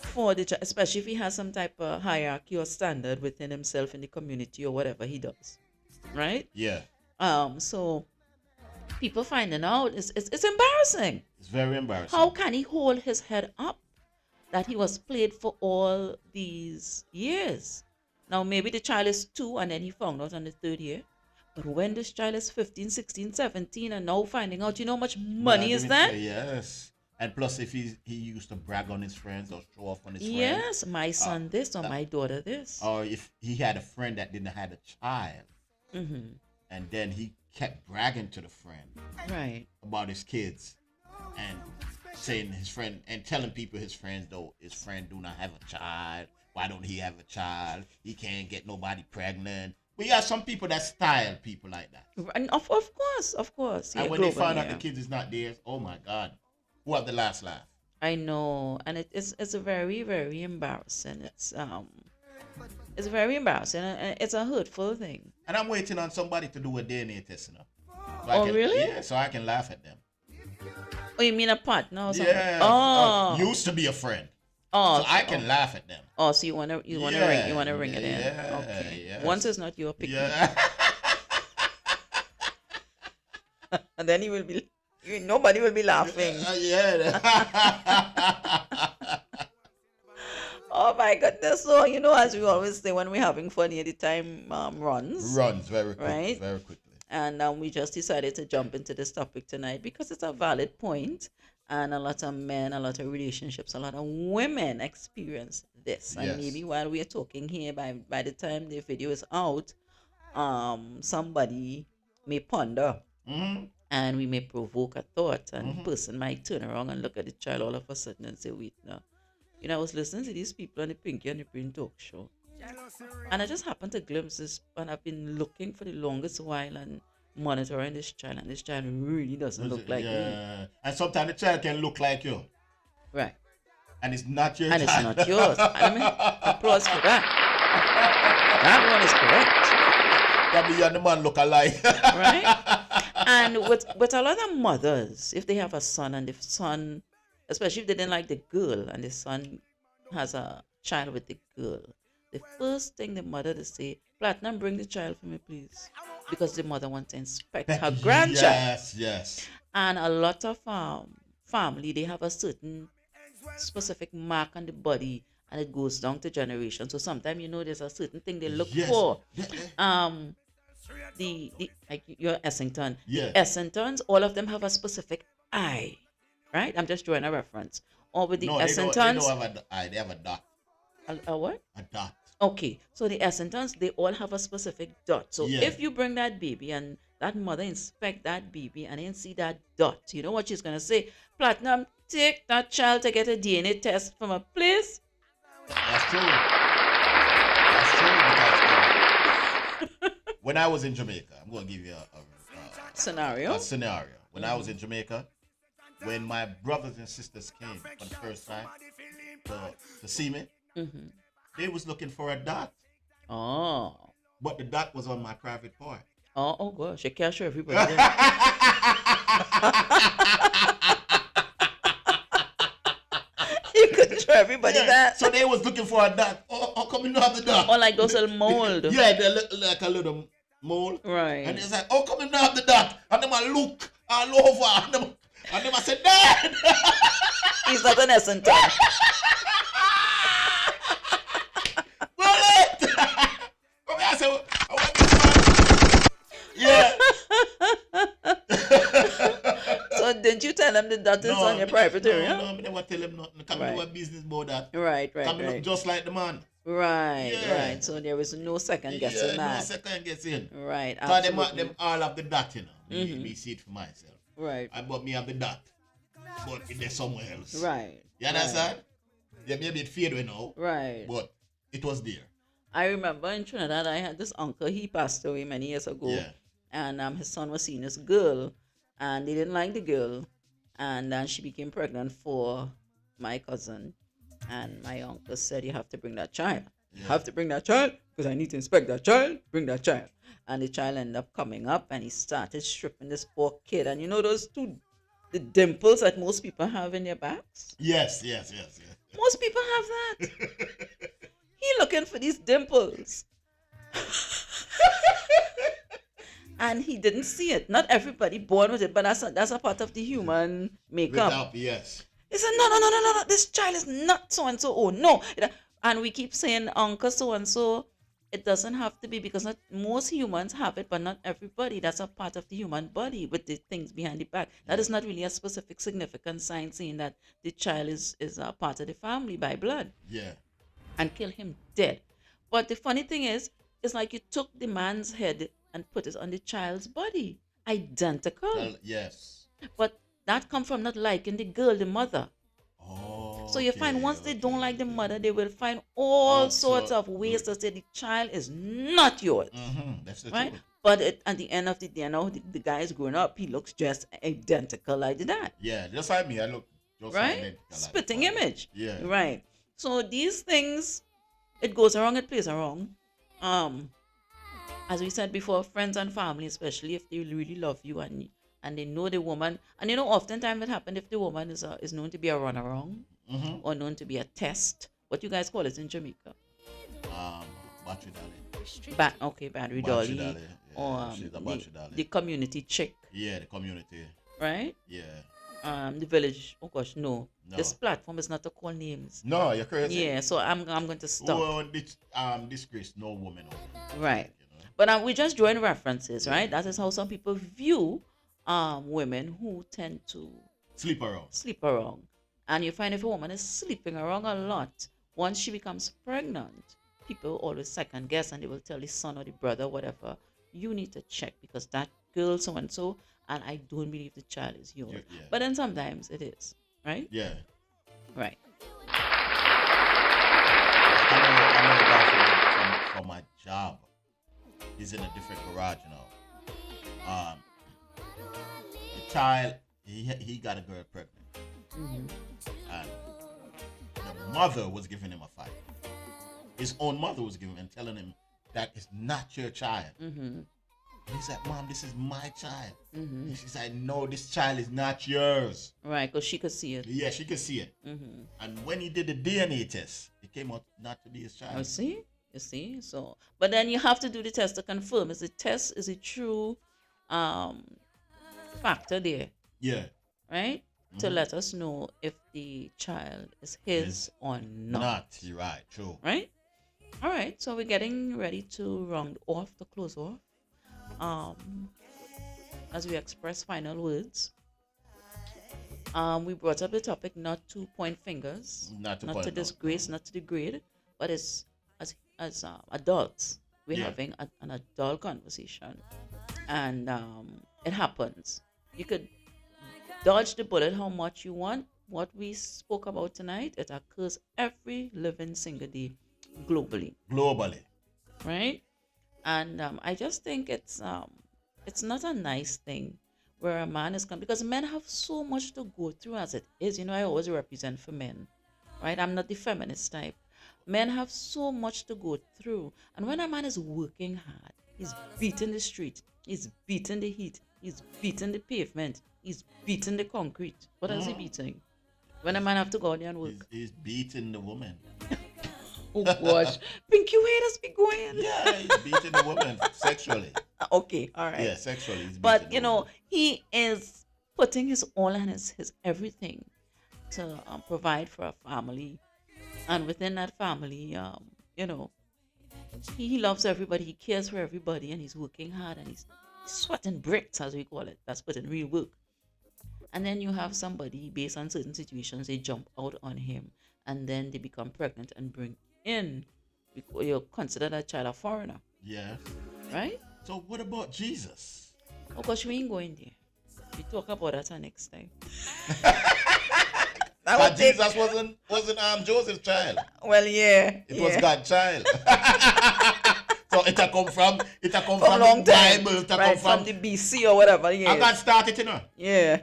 for the child, especially if he has some type of hierarchy or standard within himself in the community or whatever he does, right? Yeah. So people finding out it's embarrassing. It's very embarrassing. How can he hold his head up that he was played for all these years? Now maybe the child is 2 and then he found out on the 3rd year. But when this child is 15, 16, 17 and now finding out, you know how much money is that? Yes. And plus, if he used to brag on his friends or show off on his friends. Yes, my son this or my daughter this. Or if he had a friend that didn't have a child. And then he kept bragging to the friend Right. about his kids. And saying his friend and telling people his friend do not have a child. Why don't he have a child? He can't get nobody pregnant. We have some people that style people like that. And of course. Yeah, And when they globally, find out yeah. the kid is not theirs, oh my God. Who have the last laugh? I know, and it's a very, very embarrassing. It's very embarrassing, and it's a hurtful thing. And I'm waiting on somebody to do a DNA test, you know. So Oh, really? Yeah, so I can laugh at them. Oh, you mean a partner or something? Yeah. Oh, Used to be a friend. oh, So I can laugh at them. oh, so you wanna ring it in? Yeah, Okay. yes. Once it's not your pick, Yeah. and then nobody will be laughing. Yeah. Oh my goodness! So as we always say, when we're having fun here, the time runs. Runs very quickly. Right? Very quickly. And we just decided to jump into this topic tonight because it's a valid point, and a lot of men, a lot of relationships, a lot of women experience this. And Yes. maybe while we are talking here, by the time the video is out, somebody may ponder, and we may provoke a thought, and person might turn around and look at the child all of a sudden and say, "Wait, now, I was listening to these people on the Pinky and the Brain talk show." And I just happened to glimpse this, and I've been looking for the longest while and monitoring this child, and this child really doesn't look like me. Yeah. And sometimes the child can look like you. Right. And it's not your And child. it's not yours. I mean, applause for that. That one is correct. Probably you and the man look alike. Right? And with a lot of mothers, if they have a son and the son, especially if they didn't like the girl and the son has a child with the girl, the first thing the mother to say, "Platinum, bring the child for me, please." Because the mother wants to inspect her grandchild. Yes. And a lot of family, they have a certain specific mark on the body, and it goes down to generation. So sometimes there's a certain thing they look Yes. for. The like your Essington. Yeah. The Essingtons, all of them have a specific eye. Right? I'm just drawing a reference. Or with the No, Essingtons. they don't have an eye, they have a dot. A what? A dot. Okay, so the Essingtons, they all have a specific dot. So Yeah. if you bring that baby and that mother inspect that baby and then see that dot, you know what she's gonna say? "Platinum, take that child to get a DNA test from a place." That's true. That's true because when I was in Jamaica, I'm going to give you Scenario. a scenario. When I was in Jamaica, when my brothers and sisters came for the first time to see me, they was looking for a dot, Oh. but the dot was on my private part. Oh gosh, you can't show everybody. Then. You couldn't show everybody that. So they was looking for a dot. Oh, how come you don't have the dot? Or like those little mold. Yeah, they look like a little mole. Right. And it's like, oh, come you don't have the dot? And them I look all over. And them I said, "Dad!" He's not an Essington. Bullet! I said, I want this one. Yeah. didn't you tell him that is on your private area? No, I never tell him nothing. Come Right. do a business about that. Right, Come look right. just like the man. Right, Yeah. right. So there was no second guessing Yeah, no that. second guessing. Right, Cause absolutely. them all have the dot, you know. Me see it for myself. Right, But me have the dot. But it's there somewhere else. right. You understand? Yeah, maybe it fade away now. Right. But it was there. I remember in Trinidad, I had this uncle. He passed away many years ago, Yeah. and his son was seeing this girl, and they didn't like the girl, and then she became pregnant for my cousin, and my uncle said, "You have to bring that child. You have to bring that child because I need to inspect that child. Bring that child." And the child ended up coming up, and he started stripping this poor kid, and you know those the dimples that most people have in their backs. Yes. Most people have that. He looking for these dimples. And he didn't see it. Not everybody born with it, but that's a part of the human makeup. Without, yes. He said, no, this child is not so and so. Oh no. And we keep saying uncle so and so. It doesn't have to be, because not most humans have it, but not everybody. That's a part of the human body with the things behind the back. That is not really a specific significant sign saying that the child is a part of the family by blood. Yeah. And kill him dead. But the funny thing is, it's like you took the man's head and put it on the child's body. Identical. Well, yes. But that come from not liking the girl, the mother. Oh. So you find once they don't like the mother, they will find all sorts of ways to say the child is not yours. That's the Right? truth. But at the end of the day, now the guy is growing up, he looks just identical like the dad. Yeah, just like me. I look just Right? identical like Spitting the father. image. Yeah. Right. So these things, it goes around, it plays around. As we said before, friends and family, especially if they really love you and they know the woman, and you know, oftentimes it happens if the woman is known to be a runaround or known to be a test. What you guys call it in Jamaica? Battery Dolly. Battery Battery dolly, dolly, yeah, or she's a battery dolly. the community chick, Yeah, the community. right? Yeah. The village. Oh gosh, no. No. This platform is not to call names. No, you're crazy. Yeah, so I'm going to stop. Well, disgrace no woman over. Right. You know? But we just drawing references, right? That is how some people view women who tend to Sleep around. sleep around. And you find if a woman is sleeping around a lot, once she becomes pregnant, people always second guess, and they will tell the son or the brother, whatever, you need to check because that girl so and so, and I don't believe the child is yours. Yeah. But then sometimes it is, right? Yeah. Right. I know a guy from my job. He's in a different garage now. The child, he got a girl pregnant. And the mother was giving him a fight. His own mother was giving him, telling him that it's not your child. And he's like, Mom, this is my child. And she's like, no, this child is not yours. Right, because she could see it. Yeah, she could see it. And when he did the DNA test, it came out not to be his child. You see? So, but then you have to do the test to confirm. Is a true factor there, Yeah. right? To let us know if the child is his or not. You're right, true. Right? All right, so we're getting ready to round off, to close off. As we express final words, we brought up the topic not to point fingers, Not to not point to out. disgrace, not to degrade, but as adults, we're Yeah. having an adult conversation, and it happens. You could dodge the bullet how much you want. What we spoke about tonight, it occurs every living single day, globally, right? And I just think it's not a nice thing where a man is coming, because men have so much to go through as it is. You know, I always represent for men, right? I'm not the feminist type. Men have so much to go through, and when a man is working hard, he's beating the street, he's beating the heat, he's beating the pavement, he's beating the concrete. What else is he beating? When a man have to go out there and work. He's beating the woman. Oh gosh, Pinky, where does be going? Yeah, he's beating the woman sexually. Okay, all right. Yeah, sexually. He's But beating you the know, woman. he is putting his all and his everything to provide for a family, and within that family, you know, he loves everybody, he cares for everybody, and he's working hard, and he's sweating bricks, as we call it. That's putting real work. And then you have somebody, based on certain situations, they jump out on him, and then they become pregnant and bring in, you consider that child a foreigner, Yeah. right? So what about Jesus? Oh gosh, we ain't going there. We talk about that next time. But Jesus wasn't Joseph's child. Well, yeah. It was God's child. So it a come from From the long time. Bible. It a Right, come from the BC or whatever. Yeah. And God started, you know. Yeah.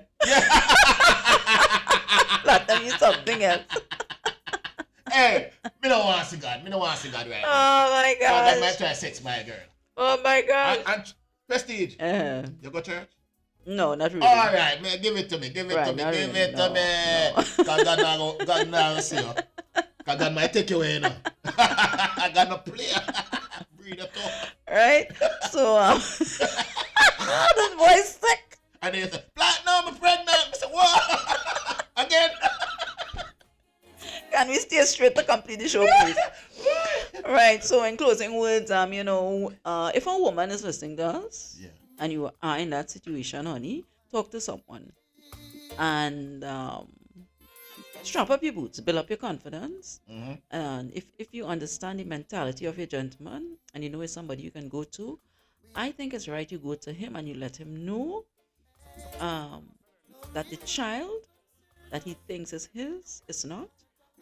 Platinum is something else. Hey, me don't want to see God. Me don't want to see God right now. Oh my God might gosh. try to sex my girl. Oh my gosh. And Prestige, Uh-huh. you go church? No, not really. All right, man, give it to me. Give it Right, to me. not Give really, it to no, me. Because God now see you. Because God might take you away, you know. God no play. Breathe it up. Right? So, this boy's sick. And they say, Platinum, I'm pregnant. I said, what? Again? Can we stay straight to complete the show, please? Right. So, in closing words, if a woman is listening to us, Yeah. and you are in that situation, honey, talk to someone, and strap up your boots, build up your confidence. Mm-hmm. And if you understand the mentality of your gentleman, and you know it's somebody you can go to, I think it's right you go to him and you let him know that the child that he thinks is his is not,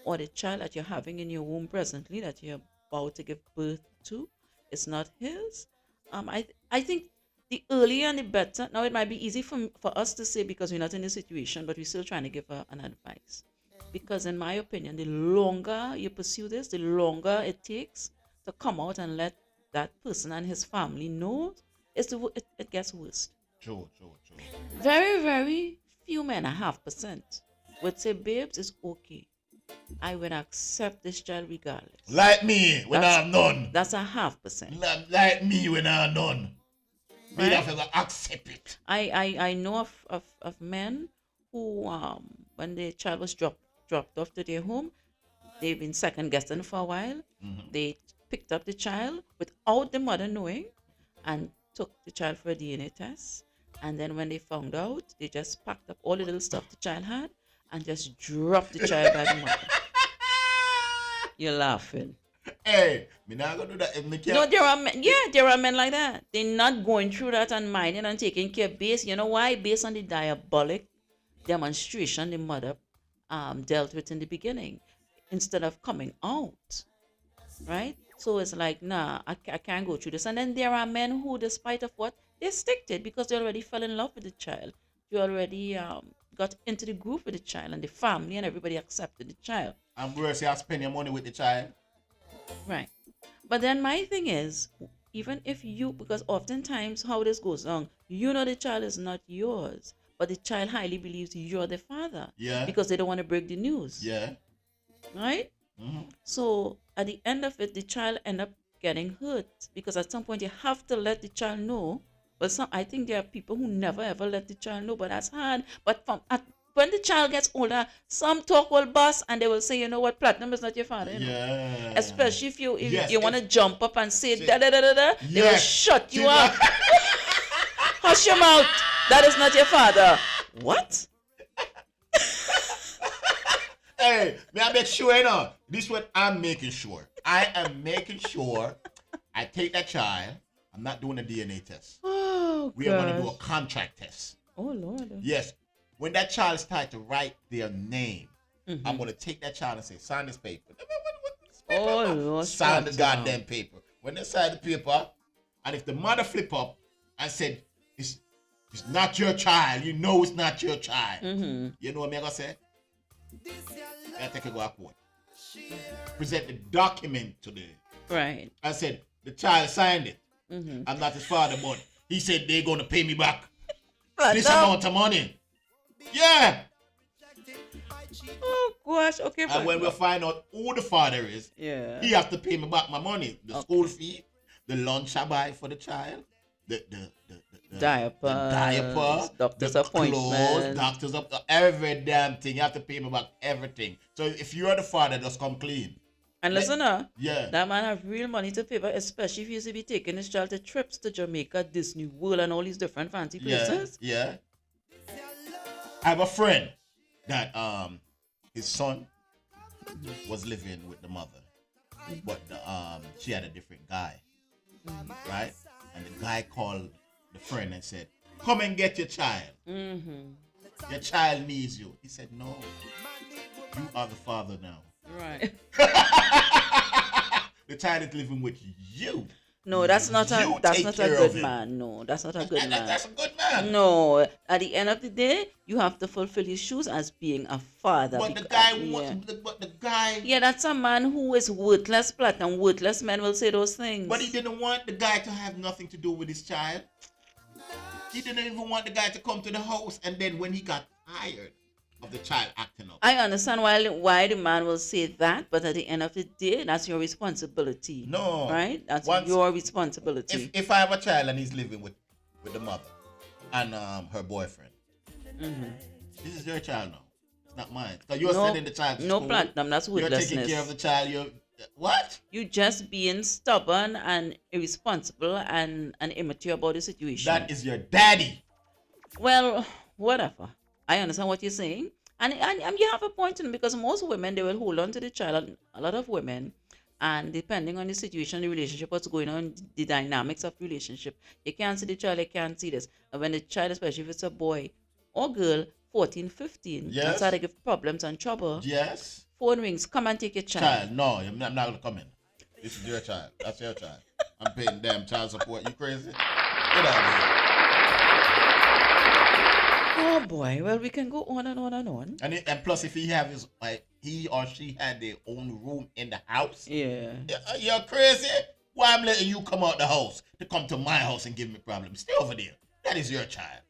or the child that you're having in your womb presently that you're about to give birth to is not his. I think the earlier and the better. Now it might be easy for us to say because we're not in the situation, but we're still trying to give her an advice. Because in my opinion, the longer you pursue this, the longer it takes to come out and let that person and his family know, it gets worse. True. Very, very few men, 0.5%, would say, babes, it's okay. I will accept this child regardless. Like me, when I have none. That's 0.5%. Like me, when I have none. Me Right? have to accept it. I know of men who, when the child was dropped off to their home, they've been second guessing for a while. Mm-hmm. They picked up the child without the mother knowing and took the child for a DNA test. And then when they found out, they just packed up all the little stuff the child had and just dropped the child by the mother. You're laughing. Hey, me not gonna do that if me can't. No, there are men like that. They're not going through that and minding and taking care based. You know why? Based on the diabolic demonstration the mother dealt with in the beginning, instead of coming out, right? So it's like, nah, I can't go through this. And then there are men who, despite of what, they stick to it because they already fell in love with the child. They already got into the group with the child, and the family and everybody accepted the child. I'm worse, you spend your money with the child. Right. But then my thing is, even if because oftentimes how this goes on, you know the child is not yours, but the child highly believes you're the father. Yeah. Because they don't want to break the news. Yeah. Right? Mm-hmm. So at the end of it, the child end up getting hurt because at some point you have to let the child know. But I think there are people who never ever let the child know, but that's hard. But when the child gets older, some talk will bust and they will say, you know what, Platinum is not your father. You know? Yeah. Especially if Yes, you want to jump up and say da da da da da, they will Yes. shut you up. Hush your mouth. That is not your father. What? Hey, may I make sure, you know, this is what I'm making sure. I am making sure I take that child. I'm not doing a DNA test. Oh, We are going to do a contract test. Oh, Lord. Yes. When that child starts to write their name, I'm going to take that child and say, sign this paper. This paper? Oh, Lord. Sign the stop, goddamn paper. When they sign the paper, and if the mother flip up and said, it's not your child, you know it's not your child. You know what I'm going to say? I take a go to court. Present the document to the... Right. I said, the child signed it. I'm not his father, but he said they're going to pay me back this amount of money. Yeah. Oh, gosh. Okay. And when we find out who the father is, Yeah. he has to pay me back my money. The school fee, the lunch I buy for the child, the Diapers, doctor's the appointment. clothes, doctor's up, every damn thing. You have to pay me back everything. So if you're the father, just come clean. And listen, Yeah. that man have real money to pay back, especially if he used to be taking his child to trips to Jamaica, Disney World, and all these different fancy places. Yeah. I have a friend that his son was living with the mother, but she had a different guy, right? And the guy called the friend and said, "Come and get your child. Your child needs you." He said, "No, you are the father now. Right. The child is living with you." No, that's not You a take care good of him. man. No, that's not a good man. That's a good man. No, at the end of the day, you have to fulfill his shoes as being a father. But the becau- guy, yeah. but the guy, Yeah, that's a man who is worthless, Platinum. Worthless men will say those things. but he didn't want the guy to have nothing to do with his child. He didn't even want the guy to come to the house. And then when he got tired of the child acting up, I understand why the man will say that, but at the end of the day, that's your responsibility. No. Right? That's Once- your responsibility. if I have a child and he's living with the mother and her boyfriend, this is your child now. It's not mine. So you're sending the child to no school. Platinum, that's You're worthlessness. taking care of the child. You're what? You just being stubborn and irresponsible and immature about the situation. That is your daddy. Well, whatever. I understand what you're saying. And you have a point in it, because most women, they will hold on to the child. A lot of women, and depending on the situation, the relationship, what's going on, the dynamics of relationship, you can't see the child, you can't see this. And when the child, especially if it's a boy or girl, 14, 15, Yes. that's how they give problems and trouble. Yes. Phone rings, come and take your child. Child, no, I'm not gonna come in. This is your child. That's your child. I'm paying damn child support. You crazy? Get out of here. Oh boy, well, we can go on and on and on. And plus, if he have his he or she had their own room in the house, Yeah. you're crazy. Why I'm letting you come out the house to come to my house and give me problems? Stay over there. That is your child.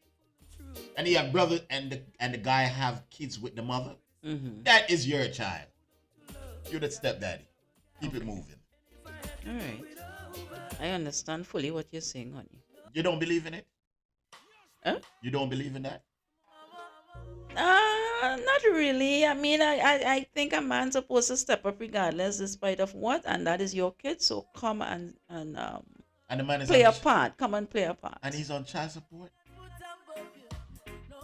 And he have brother and the guy have kids with the mother. That is your child. You're the stepdaddy. Keep it moving. All right. I understand fully what you're saying, honey. You don't believe in it? Huh? You don't believe in that? Not really. I mean, I think a man's supposed to step up regardless, despite of what, and that is your kid. So come and And the man is play a on, part. Come and play a part. and he's on child support.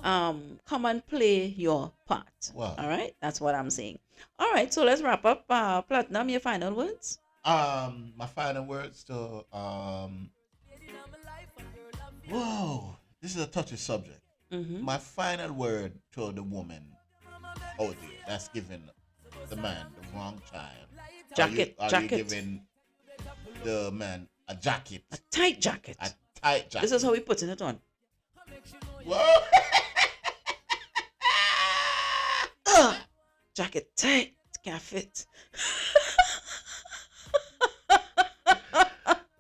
Come and play your part. Wow. All right, that's what I'm saying. All right, so let's wrap up. Platinum, your final words. My final words to whoa, this is a touchy subject. My final word to the woman out there that's giving the man the wrong child. Jacket, Are you jacket. giving the man a jacket? A tight jacket. A tight jacket. This is how we putting it on. Whoa. Jacket tight. It can't fit.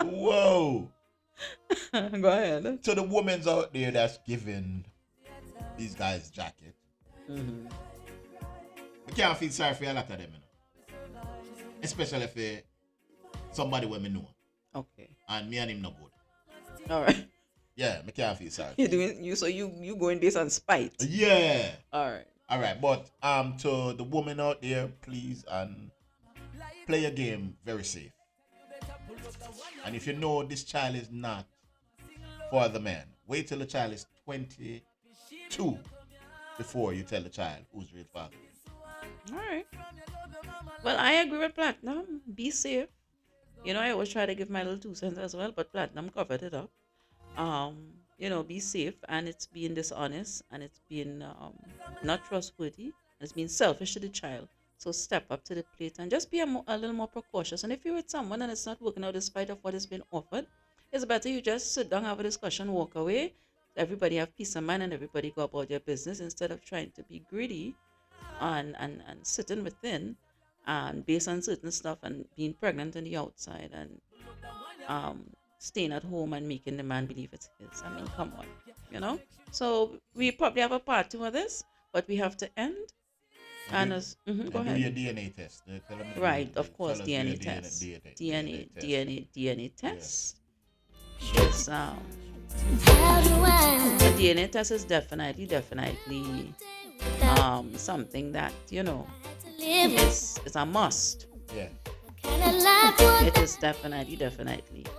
Whoa. Go ahead. To the women's out there that's giving these guys jacket. We can't feel sorry for a lot of them, you know. Especially if somebody when me know. Okay. And me and him no good. All right. Yeah, me can't feel sorry. You're doing you so you going based on spite. Yeah. All right. All right, but to the women out there, please play your game very safe. And if you know this child is not for the man, wait till the child is 22 before you tell the child who's real father is. All right. Well, I agree with Platinum. Be safe. You know, I always try to give my little 2 cents as well, but Platinum covered it up. You know, be safe, and it's being dishonest, and it's being not trustworthy, and it's being selfish to the child. So step up to the plate and just be a little more precautious. And if you're with someone and it's not working out despite of what has been offered, it's better you just sit down, have a discussion, walk away. Everybody have peace of mind and everybody go about their business instead of trying to be greedy and sitting within and based on certain stuff and being pregnant on the outside and staying at home and making the man believe it's his. I mean, come on, you know? So we probably have a part 2 of this, but we have to end. And go Do ahead. your DNA test. Tell them Right, of course, tell us DNA your test. test. DNA test. Yes, the DNA test is definitely something that, you know, is a must. Yeah. It is definitely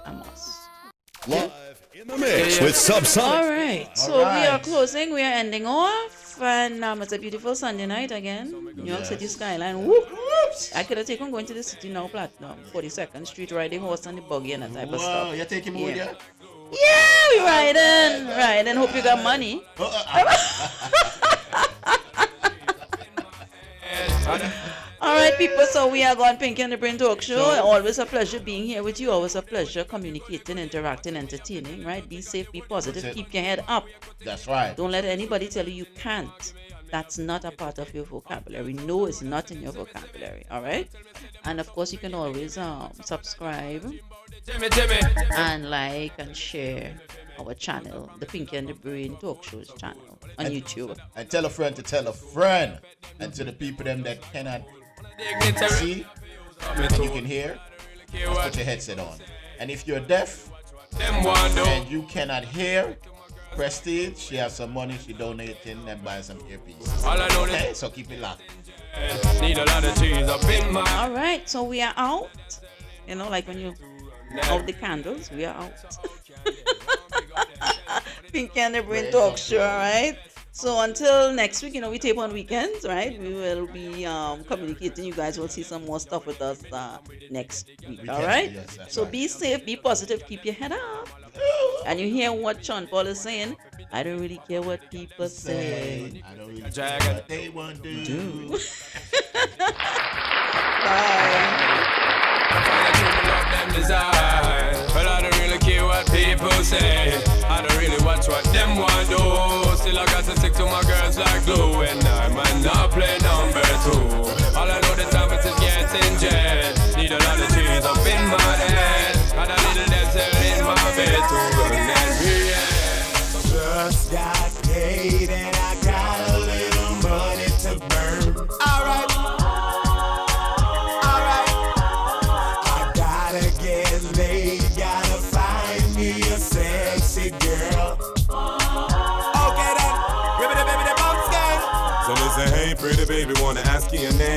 a must. Live in the mix with Subsonic. All right, so we are closing. We are ending off. and it's a beautiful Sunday night again. New York City skyline. Whoop. I could have taken going to the city now, Platinum, 42nd Street, riding horse and the buggy and that type of stuff. You're taking me with you? Yeah, we riding. Hope you got money. All right, people, so we are going Pinky and the Brain Talk Show. Always a pleasure being here with you. Always a pleasure communicating, interacting, entertaining, right? Be safe, be positive, keep your head up. That's right. Don't let anybody tell you can't. That's not a part of your vocabulary. No, it's not in your vocabulary, all right? And of course, you can always subscribe and like and share our channel, the Pinky and the Brain Talk Show's channel on YouTube. And tell a friend to tell a friend. And to the people them that cannot see and you can hear, just put your headset on. And if you're deaf and you cannot hear, Prestige, she has some money, she donating and buy some earpieces. Okay, so keep it locked. All right, so we are out. You know, like when you out the candles, we are out. Pinky and the Brain Talk Show, all right? So until next week, you know, we tape on weekends, right? We will be communicating. You guys will see some more stuff with us next week, all right? Yes, so right. be safe, be positive, keep your head up. And you hear what Sean Paul is saying? I don't really care what people say. I don't really care what they want to do. Bye. But I don't really care what people say. I don't really watch what them want do. Still I got to stick to my girls like glue. And I might not play number 2. All I know the time is getting jet. Need a lot of trees up in my head. Got a little desert in my bed to run and just got paid and I got a little money to burn. Alright. I gotta get laid, gotta find me a sexy girl. Okay then, baby, the bounce gang. So listen, hey pretty baby, wanna ask you your name?